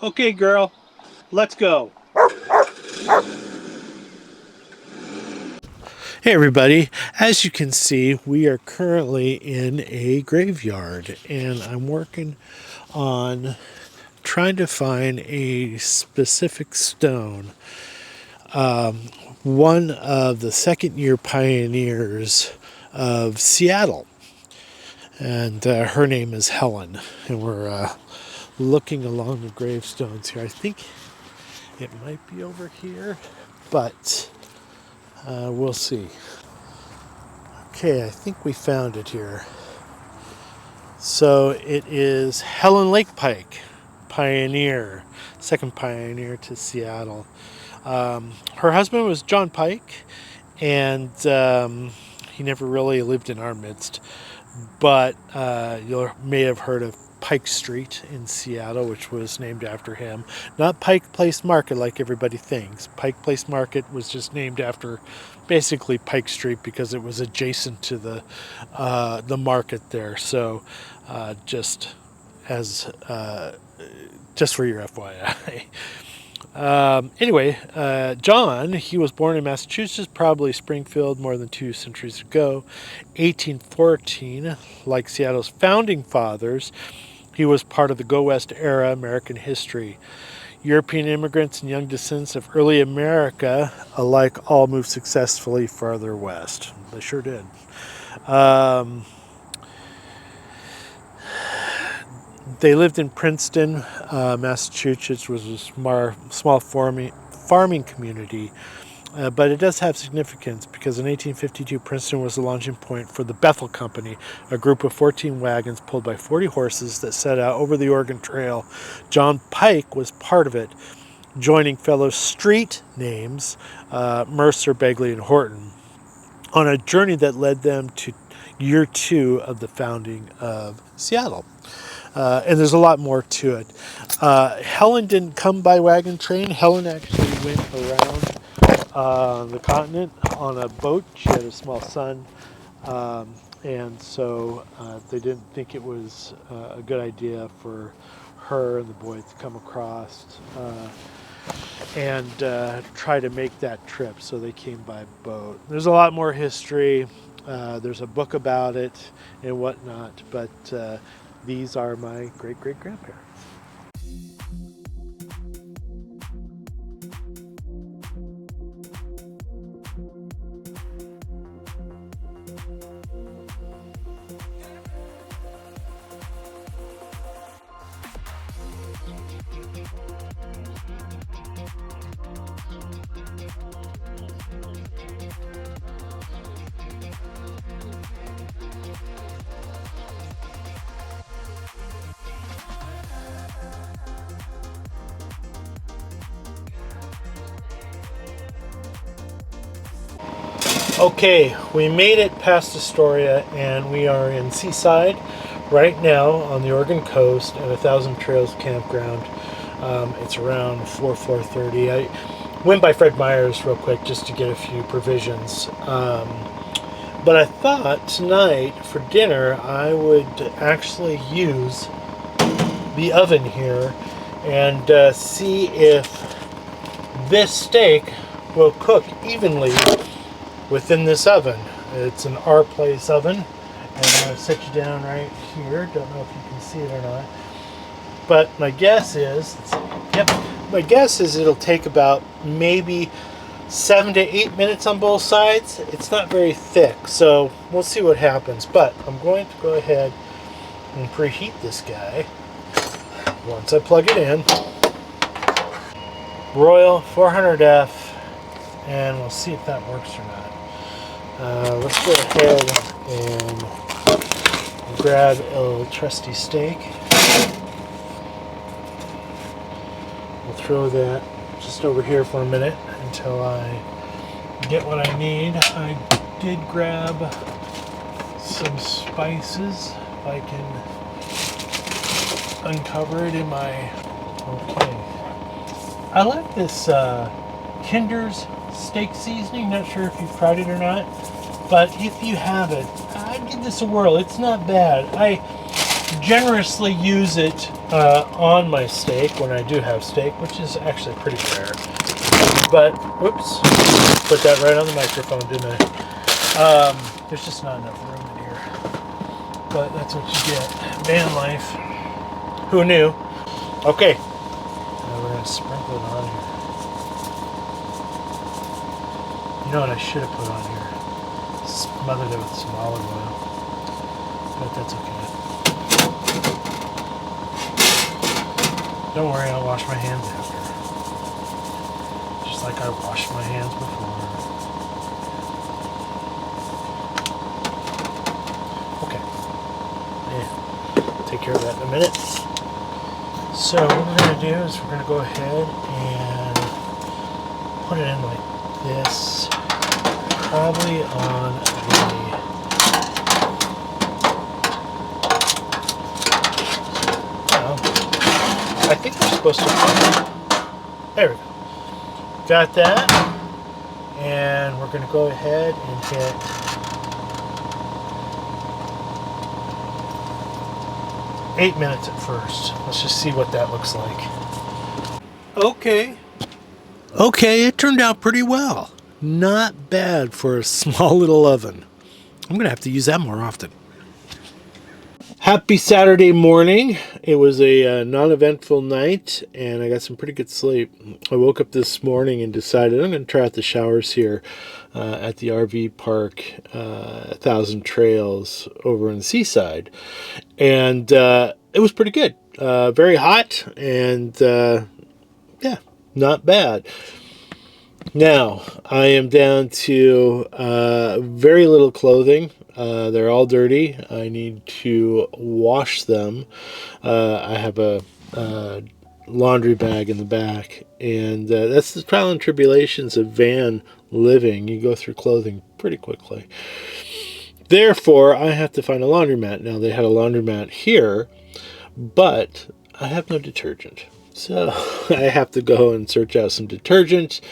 Okay, girl, let's go. Hey, everybody. As you can see, we are currently in a graveyard, and I'm working on trying to find a specific stone. One of the second year pioneers of Seattle, and her name is Helen. And we're looking along the gravestones here. I think it might be over here, but we'll see. Okay, I think we found it here. So it is Helen Lake Pike, pioneer, second pioneer to Seattle. Her husband was John Pike, and he never really lived in our midst. But you may have heard of Pike Street in Seattle, which was named after him. Not Pike Place Market like everybody thinks. Pike Place Market was just named after basically Pike Street because it was adjacent to the market there. So just as just for your FYI. Anyway, John, he was born in Massachusetts, probably Springfield, more than 2 centuries ago. 1814, like Seattle's founding fathers, he was part of the Go West era American history. European immigrants and young descendants of early America alike all moved successfully farther west. They sure did. They lived in Princeton, Massachusetts, which was a small farming community. But it does have significance because in 1852, Princeton was the launching point for the Bethel Company, a group of 14 wagons pulled by 40 horses that set out over the Oregon Trail. John Pike was part of it, joining fellow street names Mercer, Begley, and Horton on a journey that led them to year 2 of the founding of Seattle. And there's a lot more to it. Helen didn't come by wagon train. Helen actually went around the continent on a boat. She had a small son, and so they didn't think it was a good idea for her and the boys to come across and try to make that trip. So they came by boat. There's a lot more history. There's a book about it and whatnot, but these are my great-great-grandparents. Okay, we made it past Astoria and we are in Seaside right now on the Oregon coast at 1,000 Trails Campground. It's around 4:30. I went by Fred Meyer's real quick just to get a few provisions. But I thought tonight for dinner I would actually use the oven here and see if this steak will cook evenly within this oven. It's an R-Place oven, and I'm going to set you down right here. Don't know if you can see it or not, but my guess is, my guess is it'll take about maybe 7 to 8 minutes on both sides. It's not very thick, so we'll see what happens. But I'm going to go ahead and preheat this guy once I plug it in. Broil 400F, and we'll see if that works or not. Let's go ahead and grab a little trusty steak. We'll throw that just over here for a minute until I get what I need. I did grab some spices, if I can uncover it in my... Okay. I like this Kinder's steak seasoning. Not sure if you've tried it or not, but if you haven't, I'd give this a whirl. It's not bad. generously use it on my steak when I do have steak, which is actually pretty rare. But, whoops, put that right on the microphone, didn't I? There's just not enough room in here. But that's what you get. Van life. Who knew? Okay. Now we're going to sprinkle it on here. You know what I should have put on here? Smothered it with some olive oil. But that's okay. Don't worry, I'll wash my hands after. Just like I washed my hands before. Okay. Yeah. Take care of that in a minute. So what we're going to do is we're going to go ahead and put it in like this. Probably on the... I think we're supposed to... There we go. Got that. And we're going to go ahead and hit... eight minutes at first. Let's just see what that looks like. Okay, it turned out pretty well. Not bad for a small little oven. I'm going to have to use that more often. Happy Saturday morning. It was a non-eventful night, and I got some pretty good sleep. I woke up this morning and decided I'm going to try out the showers here at the RV park, 1,000 Trails over in Seaside. And it was pretty good. Very hot, and yeah, not bad. Now, I am down to very little clothing. They're all dirty. I need to wash them. I have a laundry bag in the back, and that's the trial and tribulations of van living. You go through clothing pretty quickly. Therefore, I have to find a laundromat. Now, they had a laundromat here, but I have no detergent. So I have to go and search out some detergent.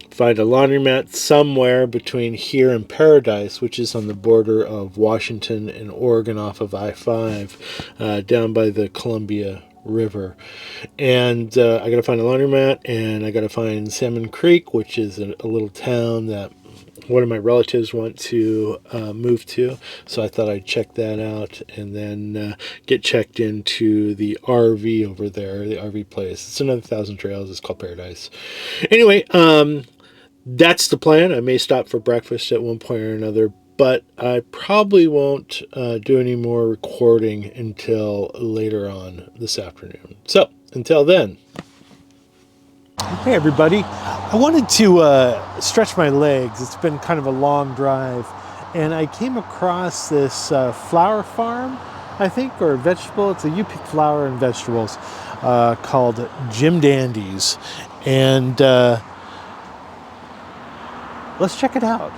Find a laundromat somewhere between here and Paradise, which is on the border of Washington and Oregon off of I-5, down by the Columbia River. And I got to find a laundromat, and I got to find Salmon Creek, which is a little town that one of my relatives want to move to. So I thought I'd check that out and then get checked into the RV over there, the RV place. It's another 1,000 Trails. It's called Paradise. Anyway, that's the plan. I may stop for breakfast at one point or another, but I probably won't do any more recording until later on this afternoon. So, until then. Hey everybody. I wanted to stretch my legs. It's been kind of a long drive, and I came across this flower farm, I think, or vegetable. It's a you pick flower and vegetables called Jim Dandy's, and let's check it out.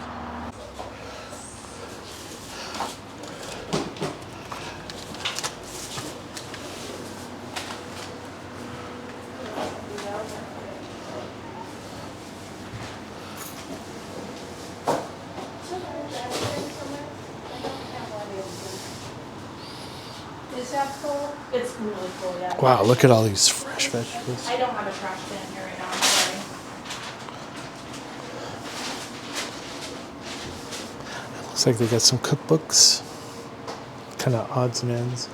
Is that full? It's really full, yeah. Wow, look at all these fresh vegetables. I don't have a trash can here right now, I'm sorry. Looks like they got some cookbooks, kind of odds and ends.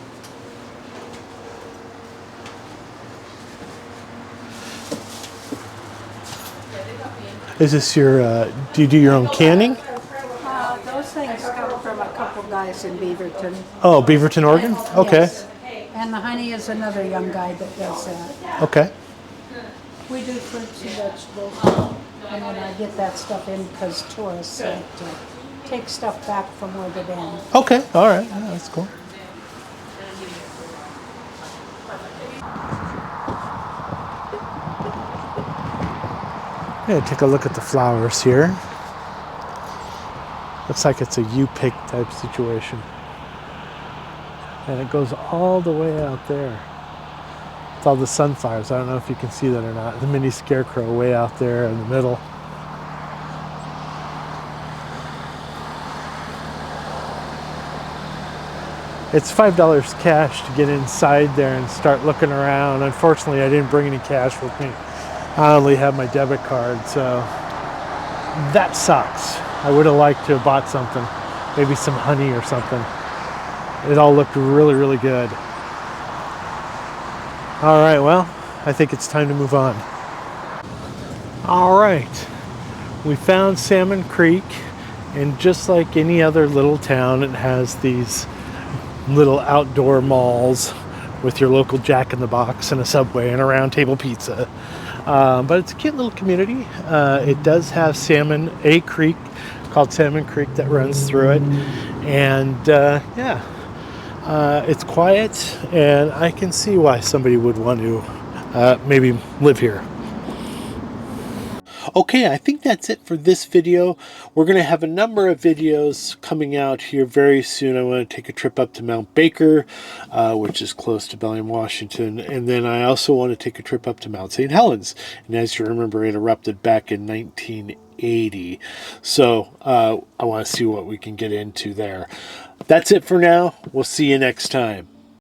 Is this your, do you do your own canning? Those things come from a couple guys in Beaverton. Oh, Beaverton, Oregon? Okay. Yes. And the honey is another young guy that does that. Okay. We do fruits and vegetables. And then I get that stuff in because tourists like to take stuff back from where they've been. Okay, all right. Yeah, that's cool. Yeah, take a look at the flowers here. Looks like it's a you-pick type situation. And it goes all the way out there. It's all the sunflowers. I don't know if you can see that or not. The mini scarecrow way out there in the middle. It's $5 cash to get inside there and start looking around. Unfortunately, I didn't bring any cash with me. I only have my debit card, so that sucks. I would have liked to have bought something, maybe some honey or something. It all looked really, really good. All right, well, I think it's time to move on. All right, we found Salmon Creek, and just like any other little town, it has these little outdoor malls with your local Jack in the Box and a Subway and a Round Table Pizza. But it's a cute little community. It does have a creek called Salmon Creek that runs through it, and yeah, it's quiet, and I can see why somebody would want to maybe live here. Okay, I think that's it for this video. We're going to have a number of videos coming out here very soon. I want to take a trip up to Mount Baker, which is close to Bellingham, Washington. And then I also want to take a trip up to Mount St. Helens. And as you remember, it erupted back in 1980. So I want to see what we can get into there. That's it for now. We'll see you next time.